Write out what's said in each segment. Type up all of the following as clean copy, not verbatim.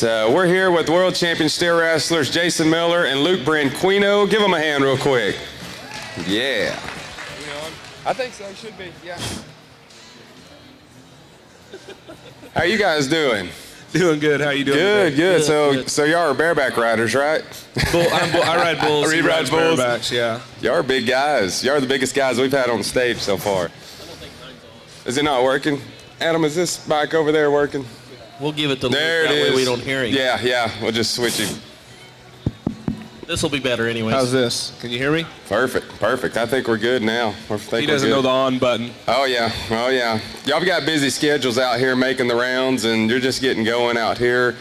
We're here with world champion steer wrestlers Jason Miller and Luke Branquinho. Give them a hand real quick. Yeah. I think so. Should be. Yeah. How you guys doing? Doing good. How you doing? Good, good. So y'all are bareback riders, right? I ride bulls. He rides bulls. Barebacks, yeah. Y'all are big guys. Y'all are the biggest guys we've had on the stage so far. Is it not working? Adam, is this mic over there working? We'll give it to Luke. There it that is. way we don't hear him. Yeah. We'll just switch him. This will be better anyways. How's this? Can you hear me? Perfect. I think we're good now. He doesn't know the on button. Oh yeah. Y'all got busy schedules out here making the rounds, and you're just getting going out here.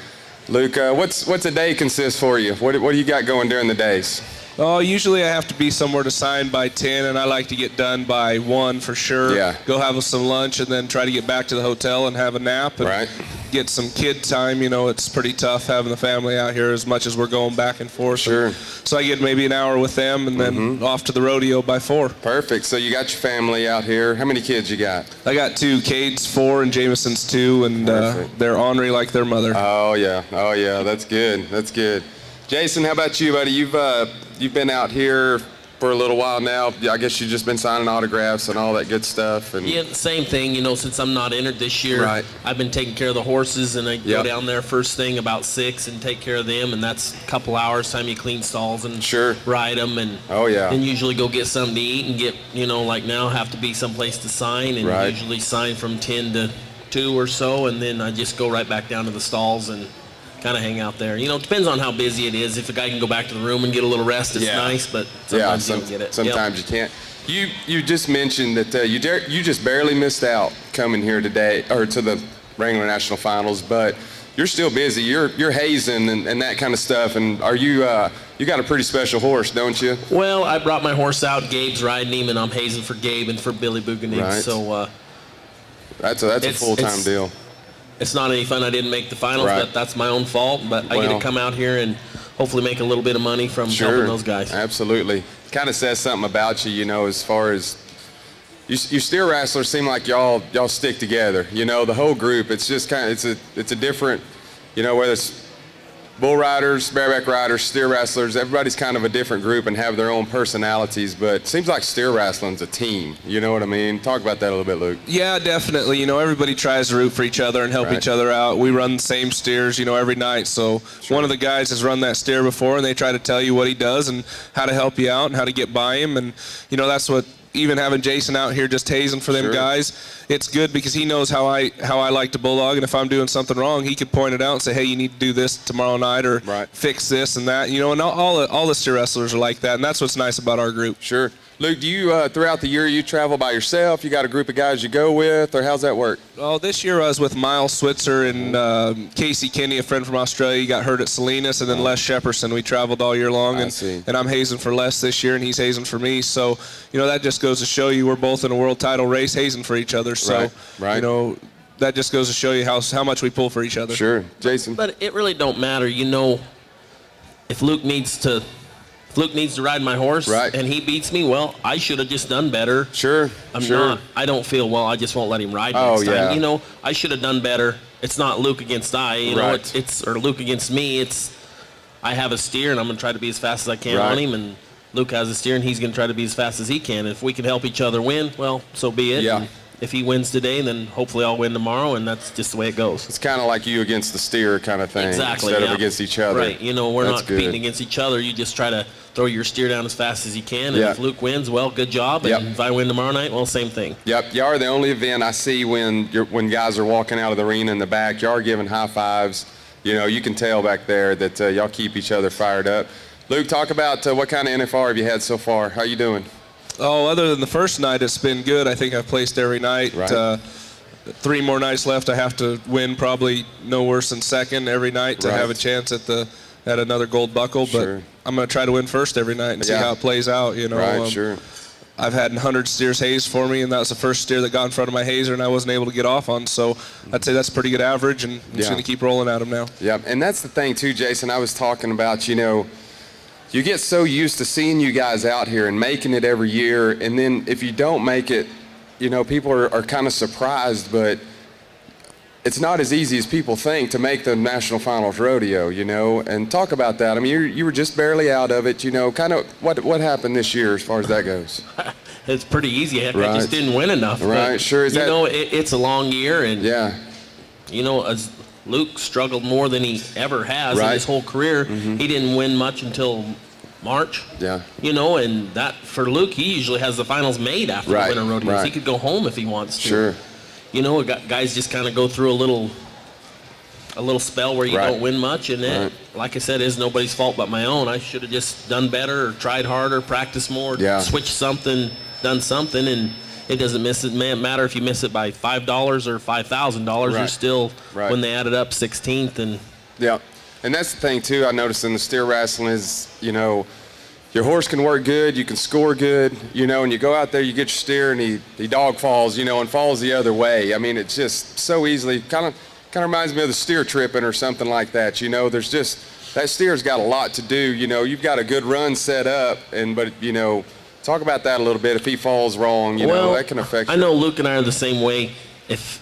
Luke, what's a day consist for you? What do you got going during the days? Oh, usually I have to be somewhere to sign by 10, and I like to get done by 1 for sure. Yeah. Go have some lunch, and then try to get back to the hotel and have a nap. And get some kid time. You know, it's pretty tough having the family out here as much as we're going back and forth. Sure. So I get maybe an hour with them, and then off to the rodeo by 4. Perfect. So you got your family out here. How many kids you got? I got 2. Cade's 4 and Jameson's 2, and they're ornery like their mother. Oh yeah. That's good. Jason, how about you, buddy? You've been out here for a little while now. I guess you've just been signing autographs and all that good stuff. And yeah, same thing. You know, since I'm not entered this year, I've been taking care of the horses, and I go down there first thing about 6 and take care of them, and that's a couple hours time you clean stalls and ride them, and then usually go get something to eat and get, you know, like now have to be someplace to sign, and usually sign from 10 to 2 or so, and then I just go right back down to the stalls and kind of hang out there. You know, it depends on how busy it is. If a guy can go back to the room and get a little rest, it's nice, but sometimes you don't get it. Sometimes you can't. You just mentioned that you just barely missed out coming here today, or to the Wrangler National Finals, but you're still busy. You're hazing and that kind of stuff, and are you you got a pretty special horse, don't you? Well, I brought my horse out. Gabe's riding him, and I'm hazing for Gabe and for Billy Buganig. So that's a full-time deal. It's not any fun. I didn't make the finals, but that's my own fault. But I get to come out here and hopefully make a little bit of money from helping those guys. Absolutely. Kind of says something about you, you know, as far as you steer wrestlers seem like y'all stick together. You know, the whole group. It's just kind of it's a different, you know, whether it's bull riders, bareback riders, steer wrestlers, everybody's kind of a different group and have their own personalities, but it seems like steer wrestling's a team. You know what I mean? Talk about that a little bit, Luke. Yeah, definitely. You know, everybody tries to root for each other and help each other out. We run the same steers, you know, every night. So one of the guys has run that steer before, and they try to tell you what he does and how to help you out and how to get by him. And, you know, that's what, even having Jason out here just hazing for them guys, it's good because he knows how I like to bulldog, and if I'm doing something wrong, he could point it out and say, hey, you need to do this tomorrow night, or fix this and that. You know, and all the steer wrestlers are like that, and that's what's nice about our group. Sure. Luke, do you, throughout the year, you travel by yourself? You got a group of guys you go with, or how's that work? Well, this year I was with Miles Switzer and Casey Kinney, a friend from Australia. He got hurt at Salinas, and then Les Shepperson. We traveled all year long, and I'm hazing for Les this year, and he's hazing for me. So, you know, that just goes to show you we're both in a world title race hazing for each other. So, you know, that just goes to show you how much we pull for each other. Sure. Jason? But it really don't matter. You know, if Luke needs to ride my horse and he beats me, well, I should have just done better. Sure. I don't feel, well, I just won't let him ride next time. You know, I should have done better. It's not Luke against I, you know, it's or Luke against me. It's I have a steer, and I'm going to try to be as fast as I can on him, and Luke has a steer, and he's going to try to be as fast as he can. If we can help each other win, well, so be it. Yeah. If he wins today, then hopefully I'll win tomorrow, and that's just the way it goes. It's kind of like you against the steer kind of thing. Exactly. Instead of against each other. Right. You know, we're not competing against each other. You just try to throw your steer down as fast as you can, and if Luke wins, well, good job. And if I win tomorrow night, well, same thing. Yep. Y'all are the only event I see when guys are walking out of the arena in the back. Y'all are giving high fives. You know, you can tell back there that y'all keep each other fired up. Luke, talk about what kind of NFR have you had so far? How you doing? Oh, other than the first night, it's been good. I think I've placed every night. 3 more nights left. I have to win probably no worse than second every night to have a chance at another gold buckle. But I'm going to try to win first every night and see how it plays out. You know, I've had 100 steers hazed for me, and that was the first steer that got in front of my hazer, and I wasn't able to get off on. So I'd say that's a pretty good average, and I'm just going to keep rolling at them now. Yeah, and that's the thing too, Jason. I was talking about, you know, you get so used to seeing you guys out here and making it every year, and then if you don't make it, you know, people are kind of surprised, but it's not as easy as people think to make the national finals rodeo, and talk about that. I mean, you were just barely out of it, kind of what happened this year as far as that goes? It's pretty easy. Heck, I just didn't win enough. Right, but, sure. It's a long year, and yeah. As Luke struggled more than he ever has in his whole career. He didn't win much until March. Yeah. And that for Luke, he usually has the finals made after the winter rodeos. Right. He could go home if he wants to. Sure. Guys just kind of go through a little spell where you don't win much, and it, like I said, is nobody's fault but my own. I should have just done better or tried harder, practiced more, switched something, done something, and it doesn't matter if you miss it by $5 or $5,000. You're still, when they added up, 16th. And yeah, and that's the thing too. I noticed in the steer wrestling is, your horse can work good, you can score good, and you go out there, you get your steer, and he dog falls, and falls the other way. I mean, it's just so easily kind of reminds me of the steer tripping or something like that. There's just that steer's got a lot to do. You've got a good run set up, but talk about that a little bit. If he falls wrong, that can affect you. I know Luke and I are the same way. If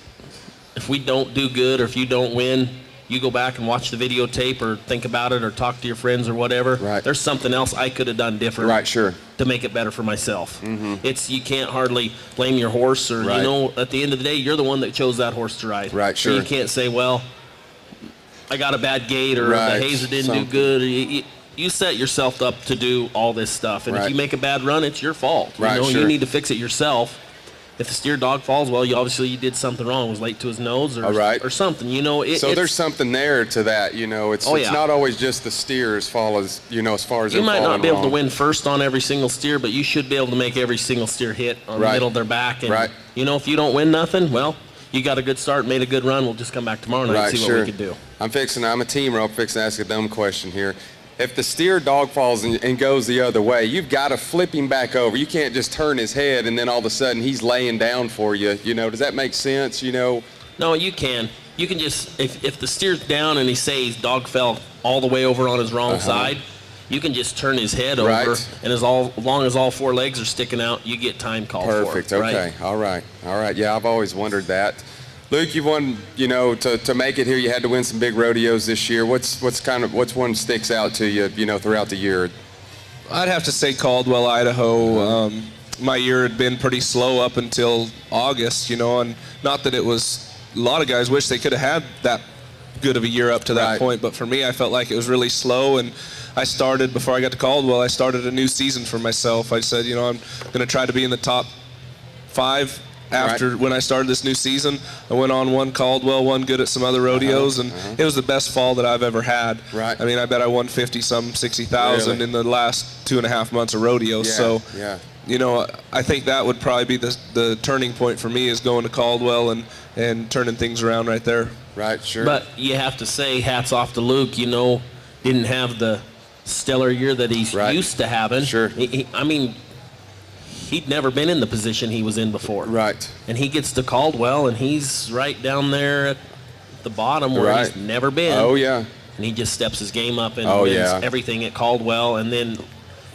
we don't do good or if you don't win, you go back and watch the videotape or think about it or talk to your friends or whatever. Right. There's something else I could have done different. Right, sure. To make it better for myself. You can't hardly blame your horse or, at the end of the day, you're the one that chose that horse to ride. Right, sure. So you can't say, well, I got a bad gate or the hazer didn't do good. You set yourself up to do all this stuff. And if you make a bad run, it's your fault. You need to fix it yourself. If the steer dog falls, well, you did something wrong. Was late to his nose or something. So there's something there to that. It's not always just the steer as far as you might not be able to win first on every single steer, but you should be able to make every single steer hit on the middle of their back. And if you don't win nothing, well, you got a good start, made a good run. We'll just come back tomorrow night and see what we can do. I'm a teamer. I'm fixing to ask a dumb question here. If the steer dog falls and goes the other way, you've got to flip him back over. You can't just turn his head and then all of a sudden he's laying down for you. Does that make sense? No, you can. You can just, if the steer's down and his dog fell all the way over on his wrong side, you can just turn his head over, and as long as all four legs are sticking out, you get time called for. Perfect. Okay. All right. Yeah, I've always wondered that. Luke, you've won, to make it here, you had to win some big rodeos this year. What's one sticks out to you, throughout the year? I'd have to say Caldwell, Idaho. My year had been pretty slow up until August, and not that it was, a lot of guys wish they could have had that good of a year up to that point, but for me, I felt like it was really slow, and before I got to Caldwell, I started a new season for myself. I said, I'm going to try to be in the top 5. After when I started this new season, I went on one Caldwell, one good at some other rodeos, and it was the best fall that I've ever had. Right. I mean, I bet I won 60,000 in the last 2.5 months of rodeos. I think that would probably be the turning point for me, is going to Caldwell and turning things around right there. Right, sure. But you have to say, hats off to Luke. Didn't have the stellar year that he's used to having. Sure. He'd never been in the position he was in before. Right. And he gets to Caldwell, and he's right down there at the bottom where he's never been. Oh, yeah. And he just steps his game up and wins everything at Caldwell. And then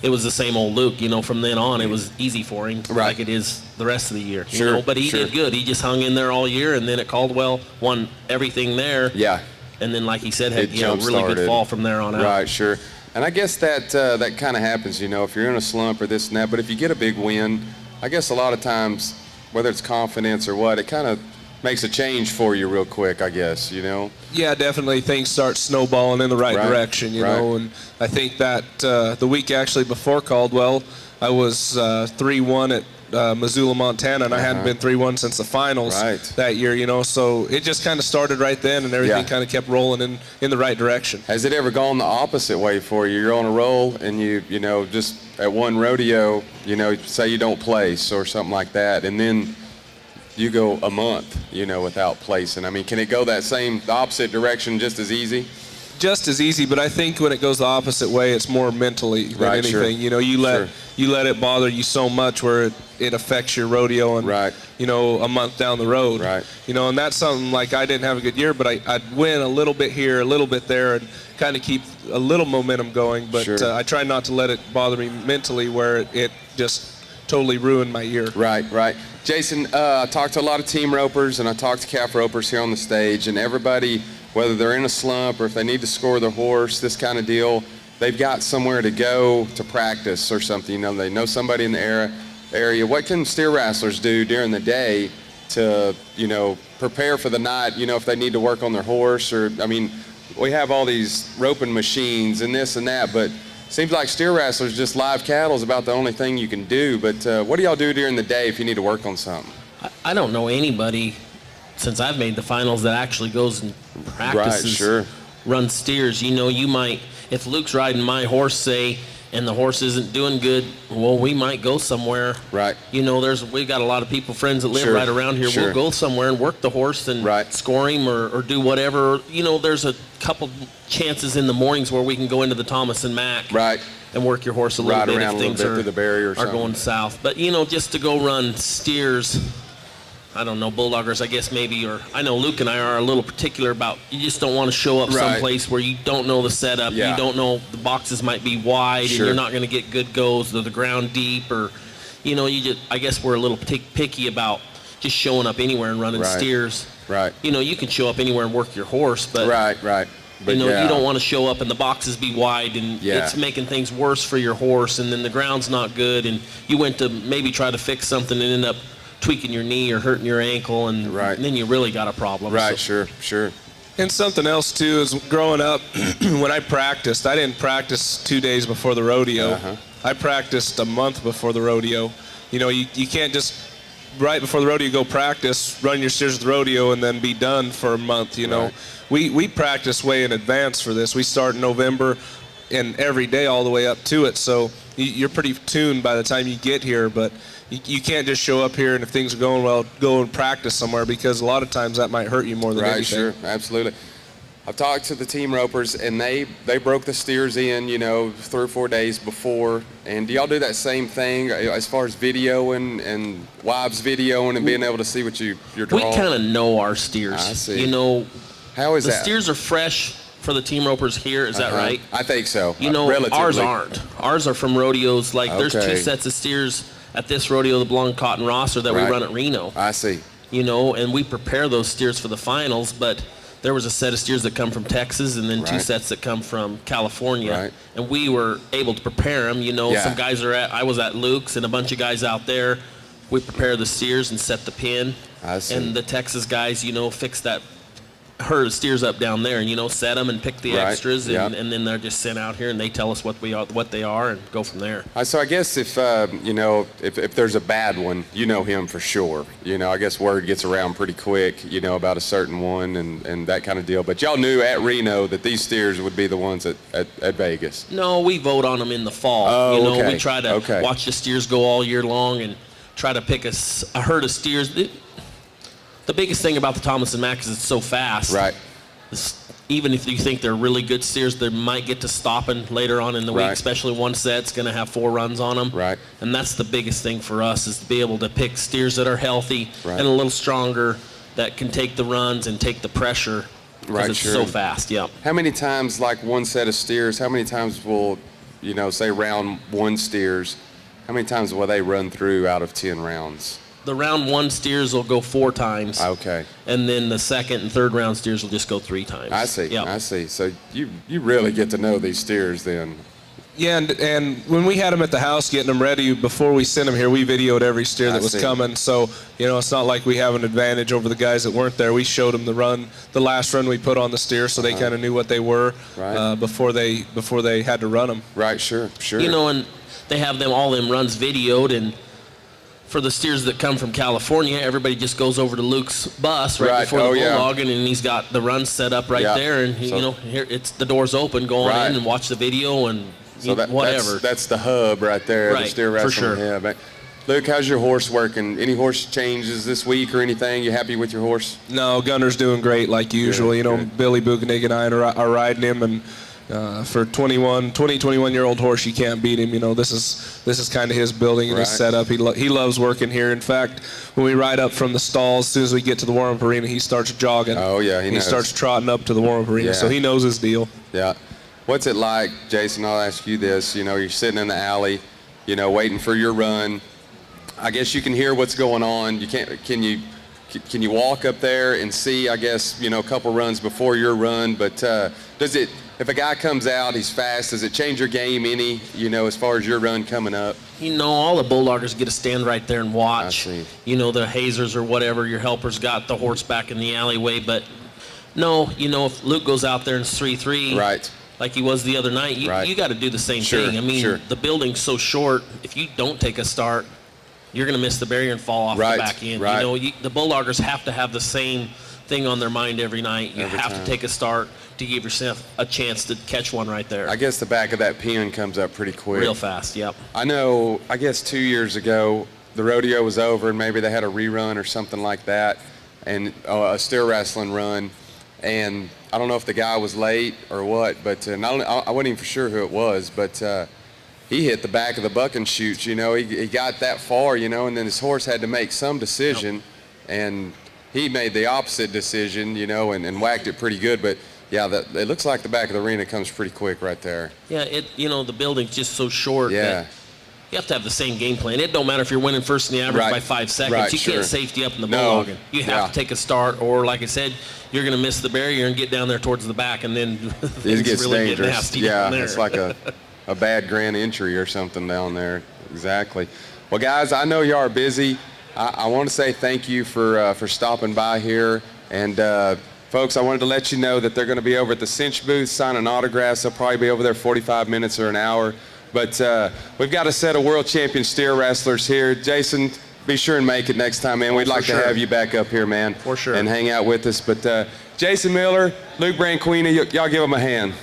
it was the same old Luke. From then on, it was easy for him, like it is the rest of the year. Sure. But he did good. He just hung in there all year, and then at Caldwell, won everything there. Yeah. And then, like he said, had a really good fall from there on out. Right, sure. And I guess that kind of happens, if you're in a slump or this and that. But if you get a big win, I guess a lot of times, whether it's confidence or what, it kind of makes a change for you real quick, I guess, Yeah, definitely. Things start snowballing in the right direction, you know. And I think that the week actually before Caldwell, I was 3-1 at Missoula, Montana, and I hadn't been 3-1 since the finals that year, so it just kind of started right then, and everything kind of kept rolling in the right direction. Has it ever gone the opposite way for you? You're on a roll, and you just at one rodeo, say you don't place or something like that, and then you go a month, without placing. I mean, can it go the opposite direction just as easy? Just as easy, but I think when it goes the opposite way, it's more mentally than anything. Sure. You let it bother you so much where it affects your rodeo and a month down the road. And that's something like I didn't have a good year, but I'd win a little bit here, a little bit there, and kind of keep a little momentum going. But I try not to let it bother me mentally where it just totally ruin my year. Right, right. Jason, I talked to a lot of team ropers and I talked to calf ropers here on the stage, and everybody, whether they're in a slump or if they need to score their horse, this kind of deal, they've got somewhere to go to practice or something. You know, they know somebody in the area. What can steer wrestlers do during the day to, you know, prepare for the night, you know, if they need to work on their horse? Or, I mean, we have all these roping machines and this and that, but seems like steer wrestlers, just live cattle is about the only thing you can do. But what do y'all do during the day if you need to work on something? I don't know anybody since I've made the finals that actually goes and practices, runs steers. You know, you might, if Luke's riding my horse, say, and the horse isn't doing good, well, we might go somewhere. Right. You know, we've got a lot of people, friends that live right around here. We'll go somewhere and work the horse and score him or do whatever. You know, there's a couple chances in the mornings where we can go into the Thomas and Mack. Right. And work your horse a little bit if things through the barrier or are going south. But, you know, just to go run steers, I don't know, bulldoggers, I guess maybe, or I know Luke and I are a little particular about, you just don't want to show up someplace where you don't know the setup, you don't know the boxes might be wide and you're not going to get good goes, or the ground deep, or, you know, I guess we're a little picky about just showing up anywhere and running steers. Right. You know, you can show up anywhere and work your horse, but But you know, you don't want to show up and the boxes be wide and it's making things worse for your horse, and then the ground's not good, and you went to maybe try to fix something and end up tweaking your knee or hurting your ankle, and then you really got a problem. Right, sure. And something else too is growing up, when I practiced, I didn't practice 2 days before the rodeo. I practiced a month before the rodeo. You know, you can't just right before the rodeo go practice, run your steers at the rodeo, and then be done for a month. You know, we practice way in advance for this. We start in November, and every day all the way up to it. So you're pretty tuned by the time you get here, but you can't just show up here and if things are going well, go and practice somewhere, because a lot of times that might hurt you more than anything. Right, sure, absolutely. I've talked to the team ropers, and they broke the steers in, you know, 3 or 4 days before. And do y'all do that same thing as far as videoing and wives videoing and being able to see what you're drawing? We kind of know our steers. I see. You know, how is the that? steers are fresh for the team ropers here. Is that right? I think so. You know, ours aren't. Ours are from rodeos. Like there's 2 sets of steers at this rodeo, the Blanc and Rosser, that we run at Reno. I see. You know, and we prepare those steers for the finals, but there was a set of steers that come from Texas and then 2 sets that come from California. And we were able to prepare them. You know, some guys I was at Luke's and a bunch of guys out there. We prepare the steers and set the pin. I see. And the Texas guys, you know, fix that herd of steers up down there and, you know, set them and pick the extras, and then they're just sent out here and they tell us what they are and go from there. So I guess if you know, if there's a bad one, you know him for sure. You know, I guess word gets around pretty quick, you know, about a certain one and that kind of deal. But y'all knew at Reno that these steers would be the ones at Vegas. No, we vote on them in the fall. Oh, you know, we try to watch the steers go all year long and try to pick a herd of steers. The biggest thing about the Thomas and Mack is it's so fast. Right. Even if you think they're really good steers, they might get to stopping later on in the week, especially one set's going to have 4 runs on them. Right. And that's the biggest thing for us, is to be able to pick steers that are healthy and a little stronger, that can take the runs and take the pressure. Because it's so fast, How many times, like one set of steers, how many times will, you know, say round 1 steers, how many times will they run through out of 10 rounds? The round 1 steers will go 4 times. Okay. And then the second and third round steers will just go 3 times. I see. I see. So you really get to know these steers then. Yeah, and when we had them at the house getting them ready, before we sent them here, we videoed every steer that was coming. So, you know, it's not like we have an advantage over the guys that weren't there. We showed them the last run we put on the steer, so they kind of knew what they were before they had to run them. Right, sure. You know, and they have all them runs videoed, and for the steers that come from California, everybody just goes over to Luke's bus before the bulldogging, and he's got the runs set up there, and you know, here the door's open, go on in and watch the video and whatever. That's the hub right there, the steer wrestling. For sure. Yeah, but Luke, how's your horse working? Any horse changes this week or anything? You happy with your horse? No, Gunner's doing great like usual. You know, Billy Buchanig and I are riding him, and for 21-year-old horse, you can't beat him. You know, this is kind of his building and his setup. He loves working here. In fact, when we ride up from the stalls, as soon as we get to the warm-up arena, he starts jogging. Oh yeah, he starts trotting up to the warm-up arena. So he knows his deal. Yeah. What's it like, Jason? I'll ask you this. You know, you're sitting in the alley, you know, waiting for your run. I guess you can hear what's going on. You can't. Can you walk up there and see? I guess a couple runs before your run. But does it? If a guy comes out, he's fast. Does it change your game any? As far as your run coming up. All the bulldoggers get to stand right there and watch. I see. The hazers or whatever your helpers got the horse back in the alleyway. But no, if Luke goes out there and it's 3-3, right, like he was the other night, you got to do the same thing. I mean, the building's so short. If you don't take a start, you're going to miss the barrier and fall off the back end. Right. The bulldoggers have to have the same thing on their mind every night. You have to take a start to give yourself a chance to catch one right there. I guess the back of that pen comes up pretty quick. Real fast, yep. I know, I guess 2 years ago, the rodeo was over and maybe they had a rerun or something like that, and a steer wrestling run, and I don't know if the guy was late or what, but I wasn't even for sure who it was, but he hit the back of the bucking chutes, he got that far, and then his horse had to make some decision, and he made the opposite decision, and whacked it pretty good, but yeah, it looks like the back of the arena comes pretty quick right there. Yeah, the building's just so short that you have to have the same game plan. It don't matter if you're winning first in the average by 5 seconds. Right, you can't safety up in the bulldogging. You have to take a start, or like I said, you're going to miss the barrier and get down there towards the back, and then it gets really dangerous. Get nasty down there. It's like a bad grand entry or something down there. Exactly. Well, guys, I know you are busy. I want to say thank you for stopping by here, and folks, I wanted to let you know that they're going to be over at the cinch booth signing autographs. They'll probably be over there 45 minutes or an hour. But we've got a set of world champion steer wrestlers here. Jason, be sure and make it next time, man. We'd like to have you back up here, man. For sure. And hang out with us. But Jason Miller, Luke Branquinho, y'all give them a hand.